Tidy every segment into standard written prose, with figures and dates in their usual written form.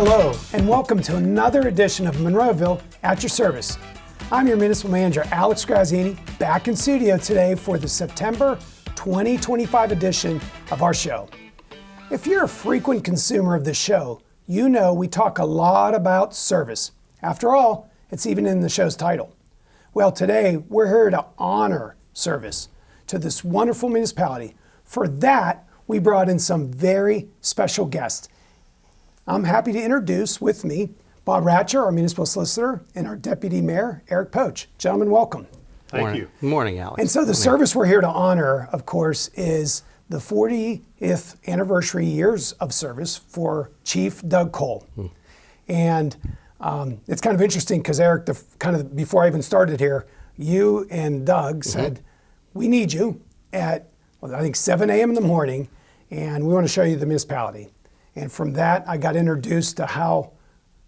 Hello, and welcome to another edition of Monroeville at your service. I'm your Municipal Manager, Alex Graziani, back in studio today for the September 2025 edition of our show. If you're a frequent consumer of the show, you know we talk a lot about service. After all, it's even in the show's title. Well, today we're here to honor service to this wonderful municipality. For that, we brought in some very special guests. I'm happy to introduce with me Bob Ratcher, our municipal solicitor, and our deputy mayor, Eric Poach. Gentlemen, welcome. Thank you. Good morning, Alex. And so the service we're here to honor, of course, is the 40th anniversary years of service for Chief Doug Cole. And it's kind of interesting because Eric, before I even started here, you and Doug said, we need you at, I think 7 a.m. in the morning, and we want to show you the municipality. And from that, I got introduced to how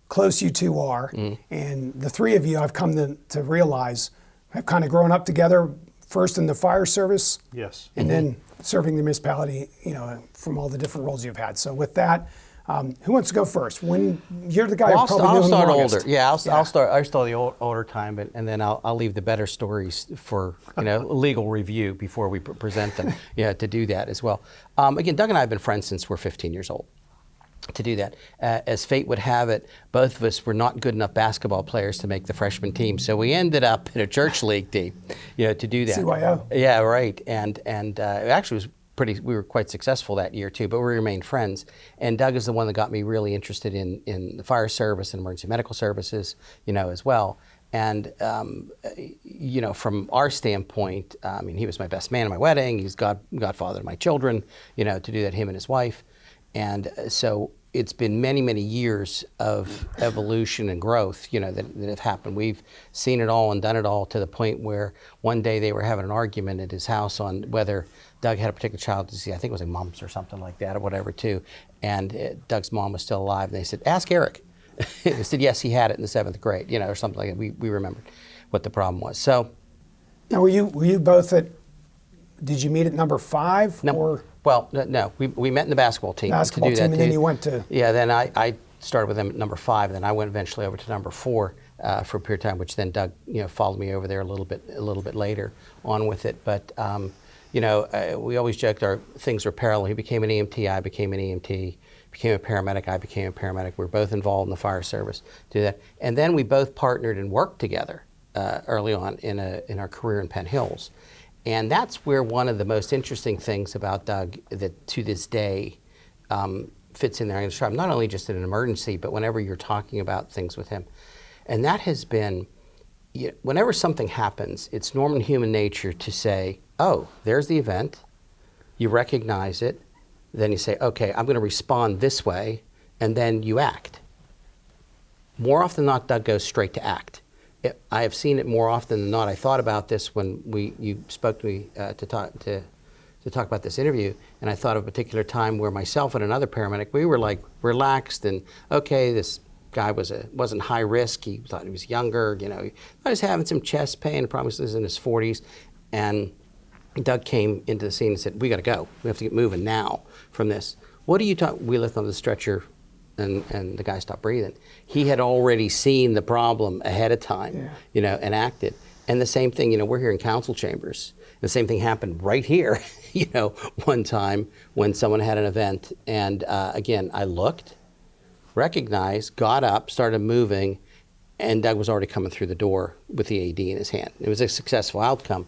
close you two are. And the three of you, I've come to realize, have kind of grown up together, first in the fire service. Yes. And then serving the municipality, from all the different roles you've had. So with that, who wants to go first? When you're the guy who probably knew him the longest. Older. Yeah, I'll start. I start the older time, and then I'll leave the better stories for legal review before we present them. To do that as well. Again, Doug and I have been friends since we're 15 years old. To do that, as fate would have it, both of us were not good enough basketball players to make the freshman team, so we ended up in a church league team. To do that. CYO. Yeah, right. And it actually was pretty. We were quite successful that year too, but we remained friends. And Doug is the one that got me really interested in the fire service and emergency medical services, as well. And from our standpoint, he was my best man at my wedding. He's godfather to my children. To do that, him and his wife. And so it's been many, many years of evolution and growth, that have happened. We've seen it all and done it all to the point where one day they were having an argument at his house on whether Doug had a particular child disease. I think it was like mumps or something like that or whatever too. And Doug's mom was still alive. And they said, ask Eric. They said, yes, he had it in the 7th grade, or something like that. We remembered what the problem was. So. Now, were you both did you meet at number 5? No. Or? Well, no, we met in the basketball team. Basketball to do team, that and then you went to? Yeah, then I started with them at number 5, and then I went eventually over to number 4 for a period of time, which then Doug, followed me over there a little bit later on with it. But, we always joked our things were parallel. He became an EMT, I became an EMT, became a paramedic, I became a paramedic. We were both involved in the fire service to do that. And then we both partnered and worked together early on in our career in Penn Hills. And that's where one of the most interesting things about Doug that to this day fits in there. I'm going to describe not only just in an emergency, but whenever you're talking about things with him. And that has been, whenever something happens, it's normal human nature to say, oh, there's the event. You recognize it. Then you say, okay, I'm going to respond this way. And then you act. More often than not, Doug goes straight to act. I have seen it more often than not. I thought about this when you spoke to me to talk about this interview, and I thought of a particular time where myself and another paramedic, we were like relaxed and okay, this guy wasn't high risk. He thought he was younger. He thought he was having some chest pain. Probably was in his 40s, and Doug came into the scene and said, "We got to go. We have to get moving now from this." What do you talk? We left on the stretcher. And the guy stopped breathing. He had already seen the problem ahead of time, and acted. And the same thing, we're here in council chambers. The same thing happened right here, one time when someone had an event. And again, I looked, recognized, got up, started moving, and Doug was already coming through the door with the AD in his hand. It was a successful outcome,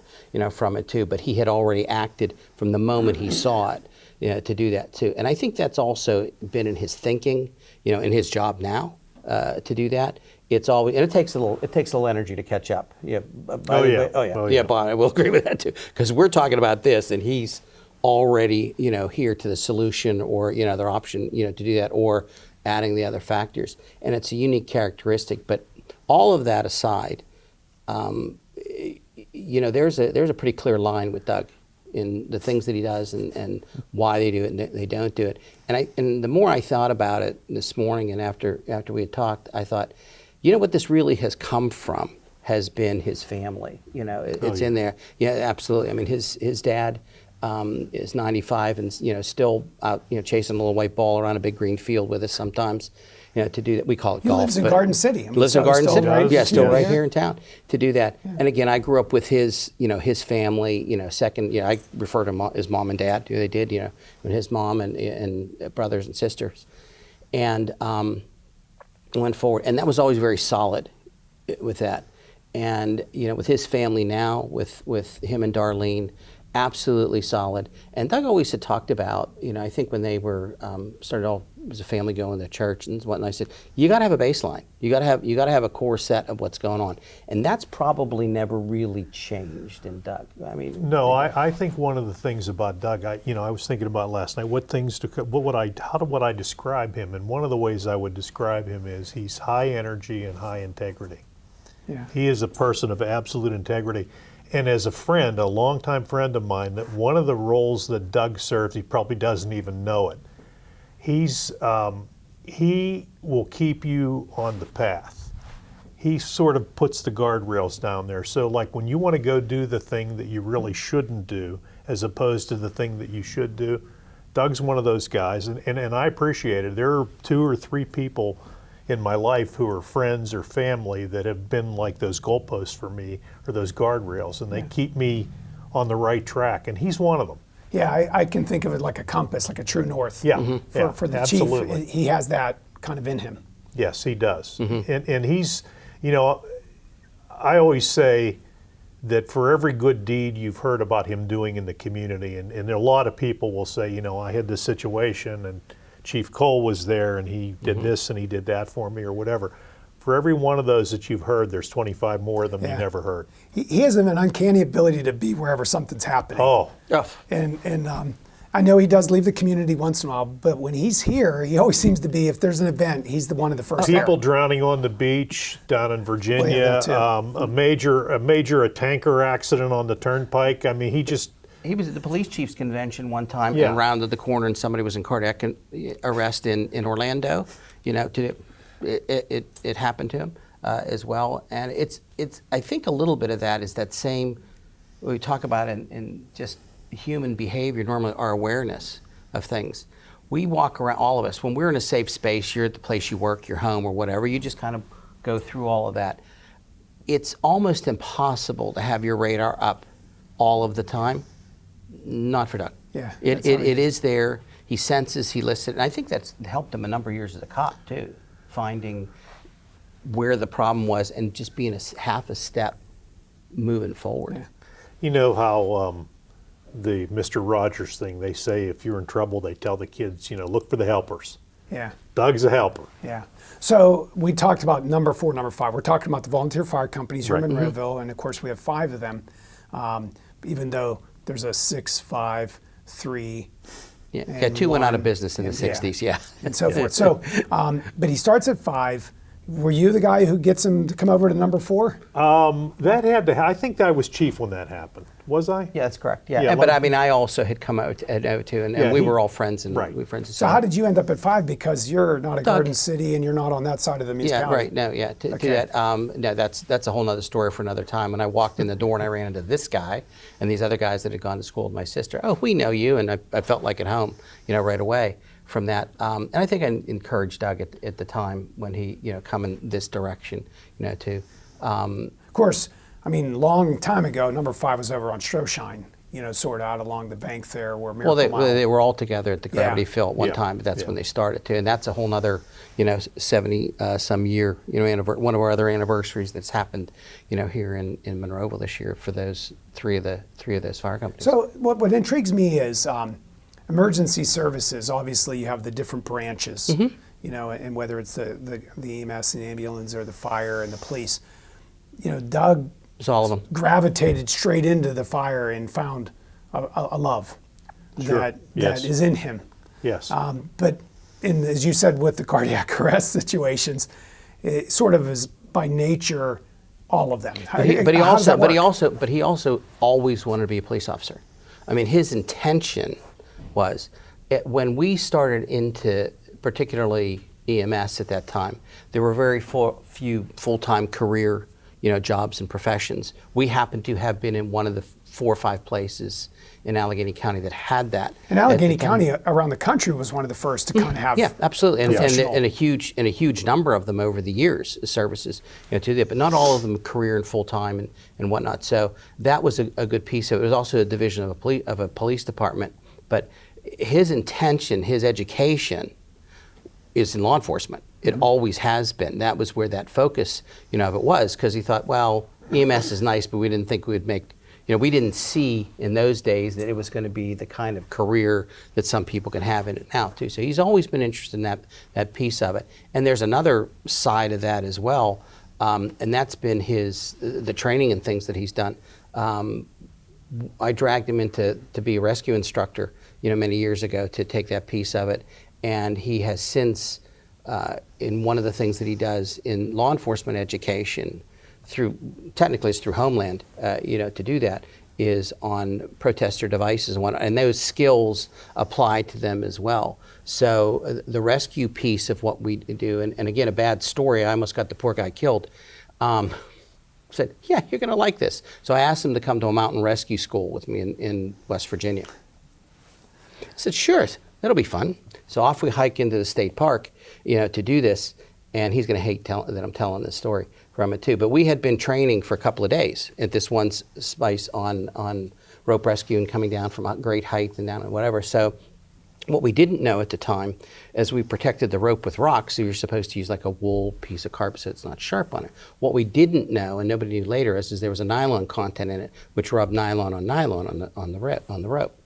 from it too. But he had already acted from the moment he saw it. To do that too. And I think that's also been in his thinking, in his job now, to do that. It's always, and it takes a little energy to catch up. Yeah. Bob, I will agree with that too. Because we're talking about this and he's already, here to the solution or, their option, to do that or adding the other factors. And it's a unique characteristic, but all of that aside, there's a pretty clear line with Doug in the things that he does and why they do it and they don't do it. And the more I thought about it this morning and after we had talked, I thought, what this really has come from has been his family. It's in there. Yeah, absolutely. I mean, his dad is 95 and still out chasing a little white ball around a big green field with us sometimes. to do that. We call it He golf. lives in but Garden City. I mean, lives in so Garden still City, right- yeah, still yeah. right here in town to do that. And again, I grew up with his, his family. Second, I refer to his mom and dad. They did, and his mom and brothers and sisters, and went forward. And that was always very solid with that. And with his family now, with him and Darlene, absolutely solid. And Doug always had talked about, I think when they were started off as a family going to church and whatnot, I said, you got to have a baseline. You got to have a core set of what's going on, and that's probably never really changed in Doug. I mean, No, I think one of the things about Doug, I was thinking about last night. How would I describe him? And one of the ways I would describe him is he's high energy and high integrity. Yeah. He is a person of absolute integrity. And as a friend, a longtime friend of mine, that one of the roles that Doug serves, he probably doesn't even know it. He will keep you on the path. He sort of puts the guardrails down there. So like when you want to go do the thing that you really shouldn't do, as opposed to the thing that you should do, Doug's one of those guys, and I appreciate it. There are 2 or 3 people in my life who are friends or family that have been like those goalposts for me, or those guardrails, and they keep me on the right track, and he's one of them. Yeah, I can think of it like a compass, like a true north. Yeah, For the absolutely. chief, he has that kind of in him. Yes, he does. And he's, I always say that for every good deed you've heard about him doing in the community, and a lot of people will say, I had this situation and Chief Cole was there and he did this and he did that for me or whatever. For every one of those that you've heard, there's 25 more of them you never heard. He has an uncanny ability to be wherever something's happening. Oh, And I know he does leave the community once in a while, but when he's here, he always seems to be, if there's an event, he's the one of the first people there. drowning on the beach down in Virginia, that too. a tanker accident on the turnpike. I mean, he was at the police chief's convention one time Yeah. and rounded the corner, and somebody was in cardiac arrest in Orlando. It happened to him as well, and it's I think a little bit of that is that same we talk about in just human behavior. Normally, our awareness of things. We walk around, all of us, when we're in a safe space. You're at the place you work, your home, or whatever. You just kind of go through all of that. It's almost impossible to have your radar up all of the time. Not for Doug. Yeah, It is there. He senses, he listens. And I think that's helped him a number of years as a cop, too, finding where the problem was and just being half a step moving forward. Yeah. You know how the Mr. Rogers thing, they say if you're in trouble, they tell the kids, look for the helpers. Yeah. Doug's a helper. Yeah. So we talked about number 4, number 5. We're talking about the volunteer fire companies here in Monroeville, and of course we have 5 of them, even though there's a 6, 5, 3. Yeah, 2 went out of business in the 60s, yeah. And so forth. So, but he starts at 5. Were you the guy who gets him to come over to number 4? That had to. I think I was chief when that happened. Was I? Yeah, that's correct. Yeah, Yeah, but like- I mean, I also had come out at O2, and Yeah, we he- were all friends, and right. we were friends. So how did you end up at 5? Because you're not a Doug. Garden City and you're not on that side of the Yeah, municipality. right. No, yeah. To Okay. that, no, that's a whole other story for another time. When I walked in the door and I ran into this guy and these other guys that had gone to school with my sister. Oh, we know you, and I felt like at home, right away from that. And I think I encouraged Doug at the time when he, come in this direction, to. Of course, I mean, long time ago, number 5 was over on Stroshine, sort of out along the bank there where Miracle Well, Mile. they were all together at the Gravity Yeah. Fill at one Yeah. time, but that's Yeah. when they started too, and that's a whole nother, 70 some year, one of our other anniversaries that's happened, here in Monroeville this year for those three of those fire companies. So what intrigues me is emergency services. Obviously, you have the different branches, and whether it's the EMS and the ambulance or the fire and the police. Doug It's all of them. gravitated straight into the fire and found a love Sure. that Yes. is in him. Yes. But as you said, with the cardiac arrest situations, it sort of is by nature all of them. But he How does that work? also always wanted to be a police officer. I mean, his intention was when we started into particularly EMS at that time, there were very few full-time career, jobs and professions. We happened to have been in one of the 4 or 5 places in Allegheny County that had that. And Allegheny County around the country was one of the first to kind of have. Yeah, absolutely, and professional- a huge number of them over the years, services, to that, but not all of them career and full time and whatnot. So that was a good piece of it. It was also a division of a police department, but his intention, his education, is in law enforcement. It always has been. That was where that focus, of it was, because he thought, well, EMS is nice, but we didn't think we'd make. We didn't see in those days that it was going to be the kind of career that some people can have in it now too. So he's always been interested in that piece of it. And there's another side of that as well, and that's been the training and things that he's done. I dragged him to be a rescue instructor, many years ago to take that piece of it, and he has since, in one of the things that he does in law enforcement education, technically it's through Homeland, to do that, is on protester devices and those skills apply to them as well. So the rescue piece of what we do, and again, a bad story, I almost got the poor guy killed, said, yeah, you're going to like this. So I asked him to come to a mountain rescue school with me in West Virginia. I said, sure, that'll be fun. So off we hike into the state park, to do this, and he's going to hate that I'm telling this story from it too. But we had been training for a couple of days at this one space on rope rescue and coming down from a great height and down and whatever. So what we didn't know at the time, as we protected the rope with rocks, so you're supposed to use like a wool piece of carpet so it's not sharp on it. What we didn't know, and nobody knew later, is there was a nylon content in it, which rubbed nylon on the rope.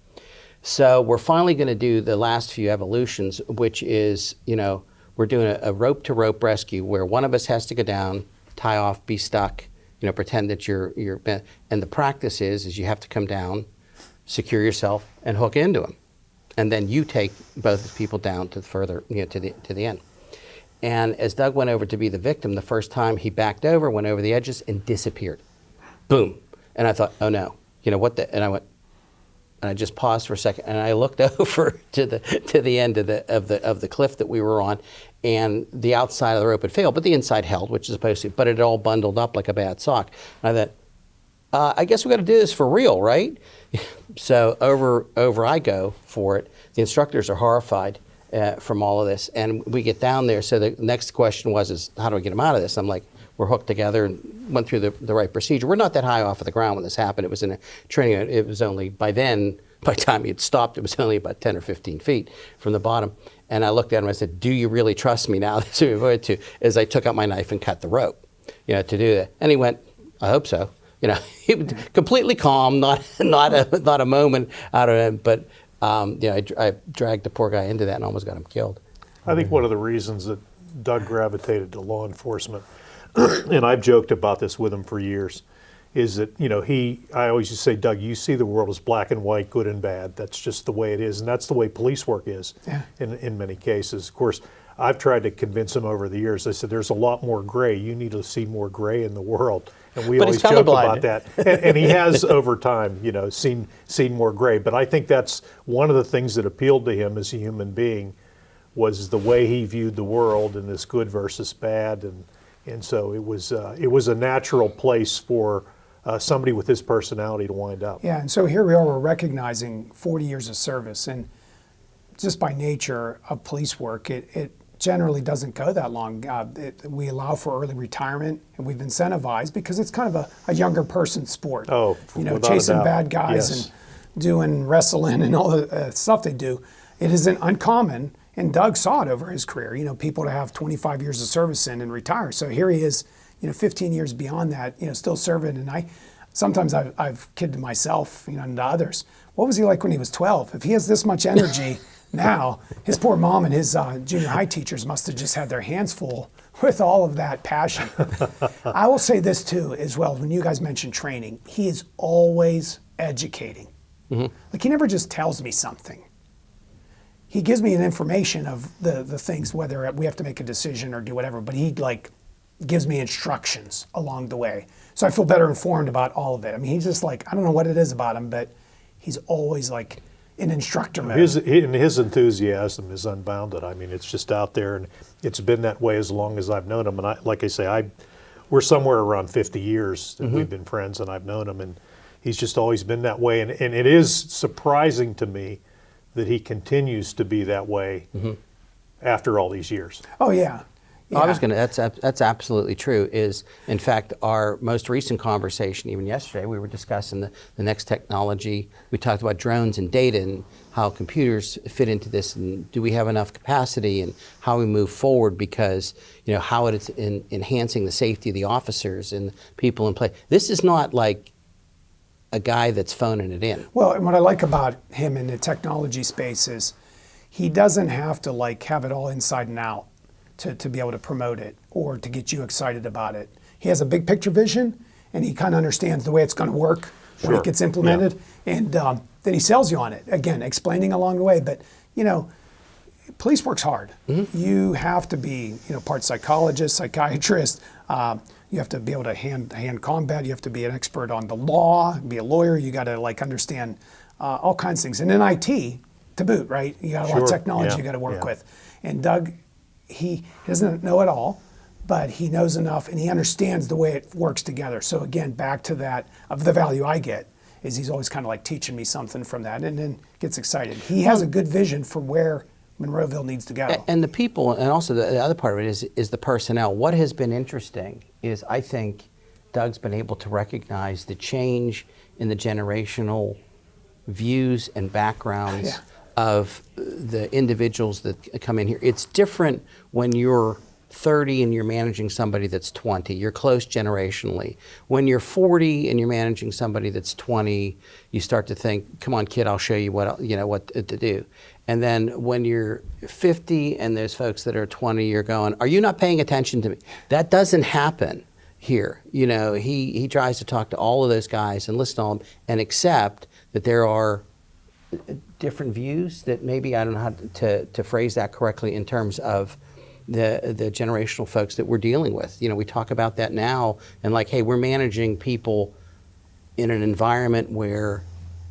So we're finally going to do the last few evolutions, which is, we're doing a rope-to-rope rescue where one of us has to go down, tie off, be stuck, pretend that you're and the practice is you have to come down, secure yourself, and hook into him, and then you take both people down to further, to the end. And as Doug went over to be the victim, the first time he backed over, went over the edges, and disappeared. Boom. And I thought, oh no, what the? And I went. And I just paused for a second, and I looked over to the end of the cliff that we were on, and the outside of the rope had failed, but the inside held, which is supposed to, but it had all bundled up like a bad sock. And I thought, I guess we got to do this for real, right? So over I go for it. The instructors are horrified from all of this, and we get down there. So the next question was, how do I get them out of this? I'm like, we're hooked together and went through the right procedure. We're not that high off of the ground when this happened. It was in a training. It was only, by the time he had stopped, it was only about 10 or 15 feet from the bottom. And I looked at him and I said, do you really trust me now? As I took out my knife and cut the rope, to do that. And he went, I hope so. He was completely calm, not a moment out of him. But I dragged the poor guy into that and almost got him killed. I think one of the reasons that Doug gravitated to law enforcement, and I've joked about this with him for years, is that, I always used to say, Doug, you see the world as black and white, good and bad. That's just the way it is. And that's the way police work is in many cases. Of course, I've tried to convince him over the years. I said, there's a lot more gray. You need to see more gray in the world. And we always joke about that. And he has, over time, seen more gray. But I think that's one of the things that appealed to him as a human being, was the way he viewed the world and this good versus bad. And so it was a natural place for somebody with his personality to wind up. Yeah, and so here we are, we're recognizing 40 years of service, and just by nature of police work, it generally doesn't go that long. We allow for early retirement, and we've incentivized, because it's kind of a younger person sport. Oh, chasing a doubt. bad guys and doing wrestling and all the stuff they do. It isn't uncommon. And Doug saw it over his career, people to have 25 years of service in and retire. So here he is, 15 years beyond that, still serving. And sometimes I've kidded myself, and to others, what was he like when he was 12? If he has this much energy now, his poor mom and his junior high teachers must have just had their hands full with all of that passion. I will say this too, as well, when you guys mentioned training, he is always educating. Mm-hmm. Like, he never just tells me something. He gives me an information of the things, whether we have to make a decision or do whatever, but he gives me instructions along the way. So I feel better informed about all of it. I mean, he's just I don't know what it is about him, but he's always an instructor mode. His enthusiasm is unbounded. I mean, it's just out there, and it's been that way as long as I've known him. And like I say, we're somewhere around 50 years that we've been friends, and I've known him. And He's just always been that way, and it is surprising to me that he continues to be that way after all these years. Oh yeah. I was going to. That's absolutely true. Is in fact our most recent conversation. Even yesterday, we were discussing the next technology. We talked about drones and data and how computers fit into this, and do we have enough capacity, and how we move forward, because how it's enhancing the safety of the officers and people in play. This is not like a guy that's phoning it in. Well, and what I like about him in the technology space is he doesn't have to have it all inside and out to be able to promote it or to get you excited about it. He has a big picture vision, and he kind of understands the way it's going to work when it gets implemented, and then he sells you on it, again, explaining along the way. But police works hard. You have to be part psychologist, psychiatrist. You have to be able to hand combat. You have to be an expert on the law, be a lawyer. You got to understand all kinds of things. And then IT to boot, right? You got a lot of technology you got to work with. And Doug, he doesn't know it all, but he knows enough, and he understands the way it works together. So again, back to that, of the value I get, is he's always kind of teaching me something from that, and then gets excited. He has a good vision for where Monroeville needs to go. And the people, and also the other part of it is the personnel. What has been interesting is, I think Doug's been able to recognize the change in the generational views and backgrounds of the individuals that come in here. It's different when you're 30 and you're managing somebody that's 20. You're close generationally. When you're 40 and you're managing somebody that's 20, you start to think, "Come on, kid, I'll show you what to do." And then when you're 50 and there's folks that are 20, you're going, "Are you not paying attention to me?" That doesn't happen here. He tries to talk to all of those guys and listen to them and accept that there are different views, that maybe, I don't know how to phrase that correctly, in terms of the generational folks that we're dealing with. We talk about that now, and hey, we're managing people in an environment where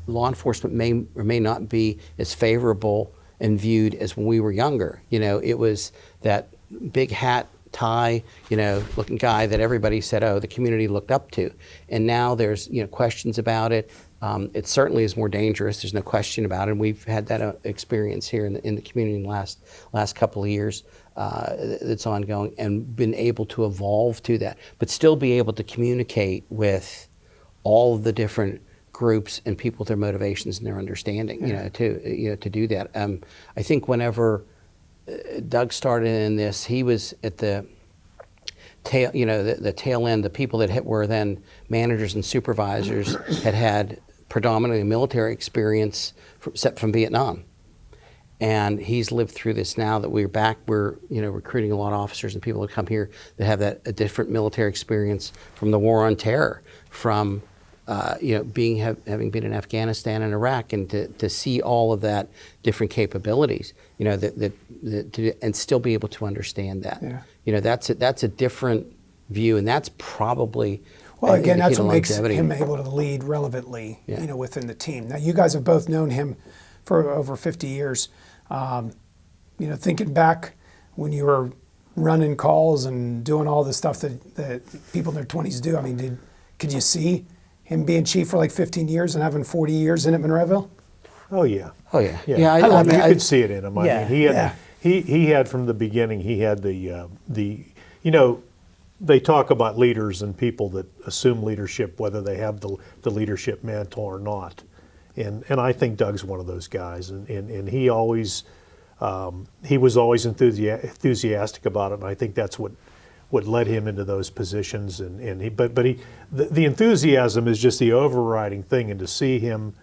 law enforcement may or may not be as favorable and viewed as when we were younger. It was that big hat, tie, looking guy that everybody said, oh, the community looked up to. And now there's, questions about it. It certainly is more dangerous. There's no question about it. And we've had that experience here in the community in the last couple of years that's ongoing, and been able to evolve to that, but still be able to communicate with all of the different groups and people, their motivations and their understanding, to do that. I think whenever Doug started in this, he was at the tail, the tail end. The people that were then managers and supervisors had predominantly military experience from Vietnam. And he's lived through this now that we're back. We're recruiting a lot of officers and people that come here that have a different military experience from the war on terror, from having been in Afghanistan and Iraq, and to see all of that different capabilities, and still be able to understand that. Yeah. That's a different view, and that's probably. Well, again, that's what makes him able to lead relevantly, within the team. Now, you guys have both known him for over 50 years. Thinking back when you were running calls and doing all the stuff that people in their 20s do, could you see him being chief for 15 years and having 40 years in at Monroeville? Oh yeah. Oh yeah. Yeah. You could see it in him. He had from the beginning. He had they talk about leaders and people that assume leadership, whether they have the leadership mantle or not. And I think Doug's one of those guys, and he always he was always enthusiastic about it, and I think that's what led him into those positions. The enthusiasm is just the overriding thing, and to see him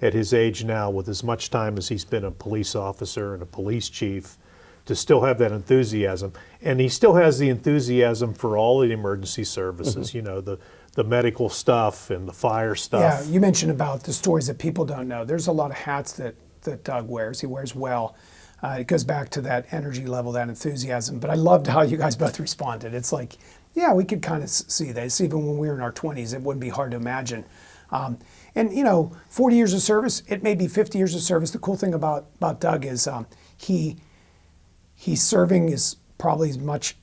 at his age now, with as much time as he's been a police officer and a police chief, to still have that enthusiasm, and he still has the enthusiasm for all the emergency services. Mm-hmm. The medical stuff and the fire stuff. Yeah, you mentioned about the stories that people don't know. There's a lot of hats that Doug wears. He wears well. It goes back to that energy level, that enthusiasm. But I loved how you guys both responded. It's we could kind of see this. Even when we were in our 20s, it wouldn't be hard to imagine. 40 years of service, it may be 50 years of service. The cool thing about Doug is he's serving is probably as much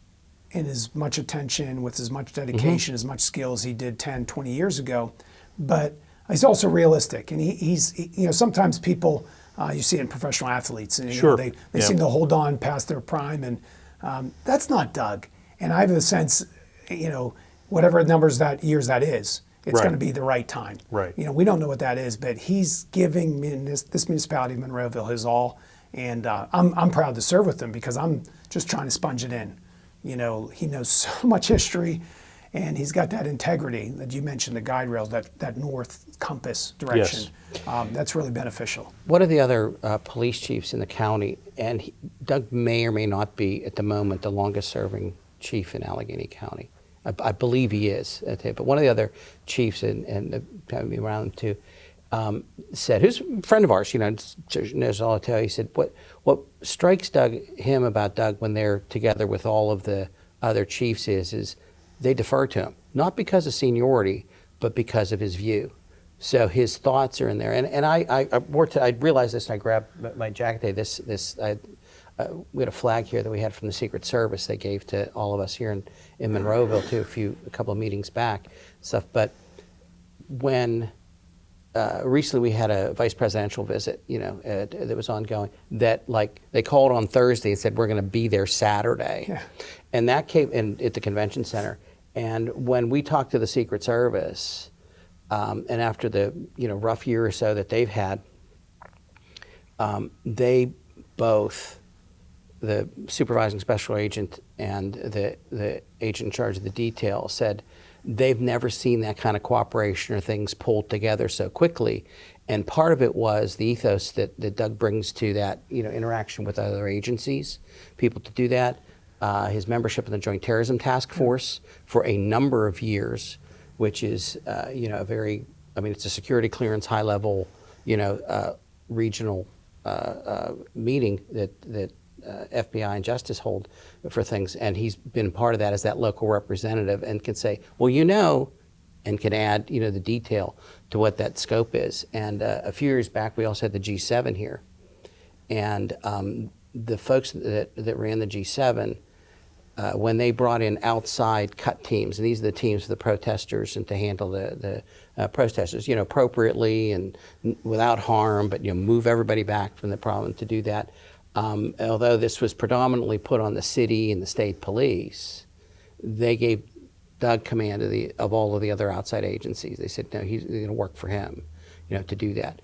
attention, with as much dedication, as much skill as he did 10, 20 years ago. But he's also realistic, and you know, sometimes people you see it in professional athletes, and you know, they seem to hold on past their prime, and that's not Doug. And I have a sense, you know, whatever numbers that years that is, it's going to be the right time. Right. You know, we don't know what that is, but he's giving this municipality of Monroeville his all, and I'm proud to serve with him because I'm just trying to sponge it in. You know, he knows so much history, and he's got that integrity that you mentioned, the guide rails, that north compass direction. Yes. That's really beneficial. One of the other police chiefs in the county, and Doug may or may not be at the moment the longest serving chief in Allegheny County. I believe he is, but one of the other chiefs, and me around too, said, who's a friend of ours, you know, knows all I tell you, he said, what strikes him about Doug when they're together with all of the other chiefs is they defer to him, not because of seniority, but because of his view. So his thoughts are in there. And I realized this, and I grabbed my jacket today, we had a flag here that we had from the Secret Service they gave to all of us here in Monroeville too, a couple of meetings back stuff. But when recently we had a vice presidential visit, you know, that was ongoing, that like they called on Thursday and said, we're going to be there Saturday. Yeah. And that came in at the convention center. And when we talked to the Secret Service, and after the, you know, rough year or so that they've had, they both, the supervising special agent and the agent in charge of the detail, said they've never seen that kind of cooperation or things pulled together so quickly. And part of it was the ethos that Doug brings to that, you know, interaction with other agencies, people to do that. His membership in the Joint Terrorism Task Force for a number of years, which is, you know, it's a security clearance, high level, you know, regional meeting that FBI and Justice hold for things, and he's been part of that as that local representative and can say, well, you know, and can add, you know, the detail to what that scope is. And a few years back, we also had the G7 here, and the folks that ran the G7, when they brought in outside cut teams, and these are the teams for the protesters and to handle the protesters, you know, appropriately and without harm, but, you know, move everybody back from the problem to do that. Although this was predominantly put on the city and the state police, they gave Doug command of all of the other outside agencies. They said, no, he's going to work for him, you know, to do that.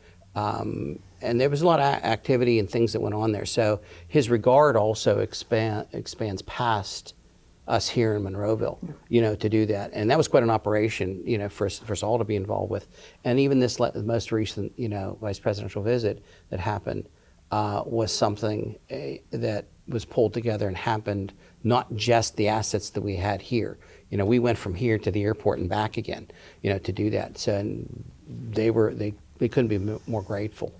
And there was a lot of activity and things that went on there. So his regard also expands past us here in Monroeville, you know, to do that. And that was quite an operation, you know, for us all to be involved with. And even this most recent, you know, vice presidential visit that happened, was something that was pulled together and happened, not just the assets that we had here. You know, we went from here to the airport and back again, you know, to do that. So they couldn't be more grateful.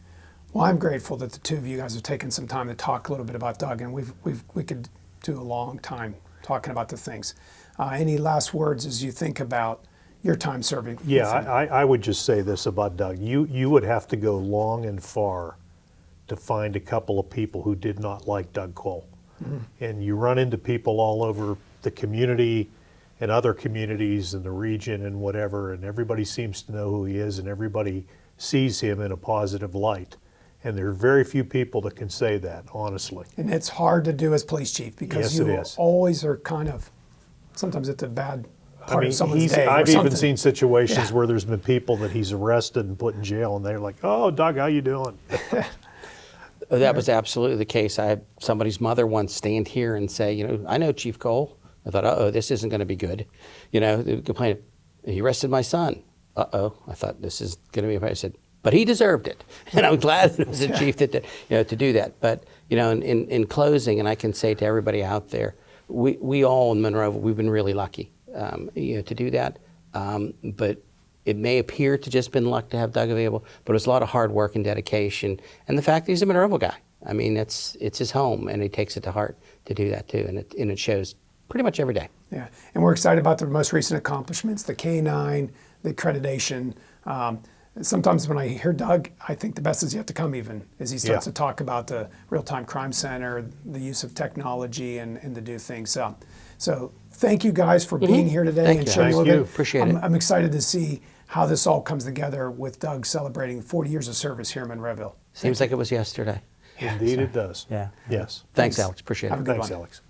Well, I'm grateful that the two of you guys have taken some time to talk a little bit about Doug, and we could do a long time talking about the things. Any last words as you think about your time serving? Yeah, I would just say this about Doug. You would have to go long and far to find a couple of people who did not like Doug Cole. Mm-hmm. And you run into people all over the community and other communities in the region and whatever, and everybody seems to know who he is and everybody sees him in a positive light. And there are very few people that can say that, honestly. And it's hard to do as police chief because you always are kind of, sometimes it's a bad part of someone's day. I've even seen situations where there's been people that he's arrested and put in jail, and they're like, oh, Doug, how you doing? That was absolutely the case. I had somebody's mother once stand here and say, you know, I know Chief Cole. I thought, uh-oh, this isn't going to be good. You know, they complained, he arrested my son. Uh-oh, I thought this is going to be, I said, but he deserved it. And I'm glad that it was the chief that, you know, to do that. But, you know, in closing, and I can say to everybody out there, we all in Monroeville, we've been really lucky, you know, to do that. But it may appear to just been luck to have Doug available, but it was a lot of hard work and dedication. And the fact that he's a Monroeville guy. I mean, it's his home, and he takes it to heart to do that too. And it shows pretty much every day. Yeah, and we're excited about the most recent accomplishments, the K-9, the accreditation. Sometimes when I hear Doug, I think the best is yet to come even, as he starts to talk about the real-time crime center, the use of technology and to do things. So thank you guys for being here today Thank and you. sharing a little bit. Appreciate it. I'm excited to see how this all comes together with Doug celebrating 40 years of service here in Monroeville. Seems like it was yesterday. Indeed, it does. Yeah. Yes. Thanks, Alex. Appreciate Have a it. good Thanks, one. Alex.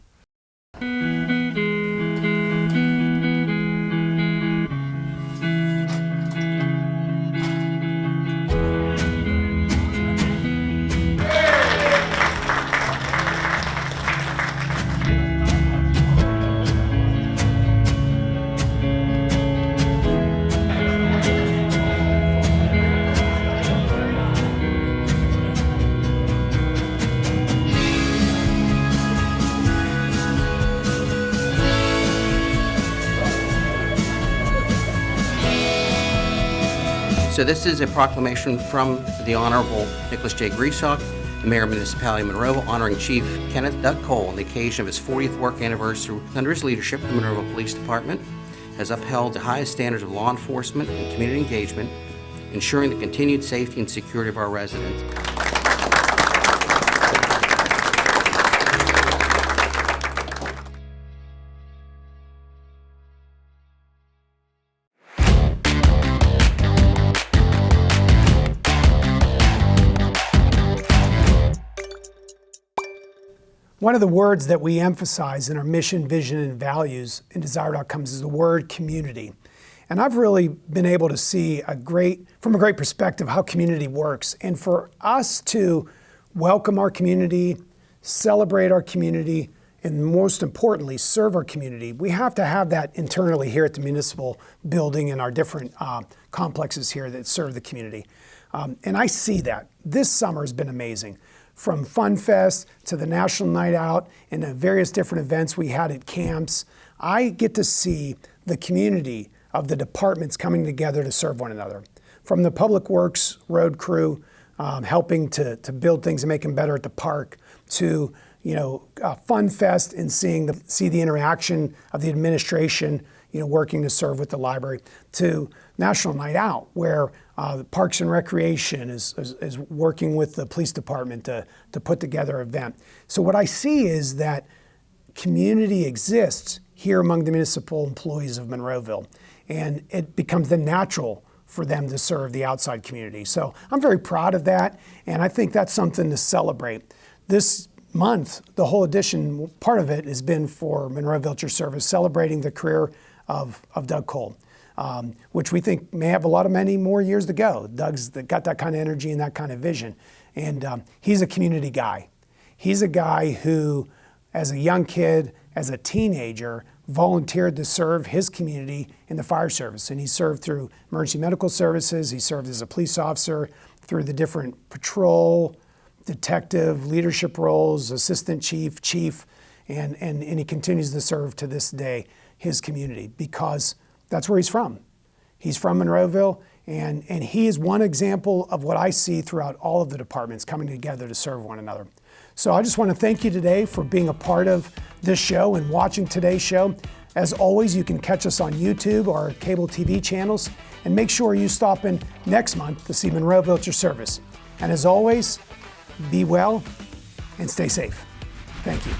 So this is a proclamation from the Honorable Nicholas J. Grieshock, the Mayor of Municipality of Monroeville, honoring Chief Kenneth Doug Cole on the occasion of his 40th work anniversary. Under his leadership, the Monroeville Police Department has upheld the highest standards of law enforcement and community engagement, ensuring the continued safety and security of our residents. One of the words that we emphasize in our mission, vision, and values in Desired Outcomes is the word community. And I've really been able to see from a great perspective how community works. And for us to welcome our community, celebrate our community, and most importantly, serve our community, we have to have that internally here at the municipal building and our different complexes here that serve the community. And I see that. This summer has been amazing. From Fun Fest to the National Night Out and the various different events we had at camps, I get to see the community of the departments coming together to serve one another. From the Public Works road crew helping to build things and make them better at the park, to Fun Fest and see the interaction of the administration working to serve with the library, to National Night Out, where Parks and Recreation is working with the police department to put together an event. So what I see is that community exists here among the municipal employees of Monroeville, and it becomes the natural for them to serve the outside community. So I'm very proud of that, and I think that's something to celebrate. This month, the whole edition, part of it has been for Monroeville at Your Service, celebrating the career of Doug Cole, which we think may have many more years to go. Doug's got that kind of energy and that kind of vision. And he's a community guy. He's a guy who, as a young kid, as a teenager, volunteered to serve his community in the fire service. And he served through emergency medical services. He served as a police officer through the different patrol, detective, leadership roles, assistant chief, and he continues to serve to this day his community because that's where he's from. He's from Monroeville, and he is one example of what I see throughout all of the departments coming together to serve one another. So I just want to thank you today for being a part of this show and watching today's show. As always, you can catch us on YouTube or cable TV channels, and make sure you stop in next month to see Monroeville at Your Service. And as always, be well and stay safe. Thank you.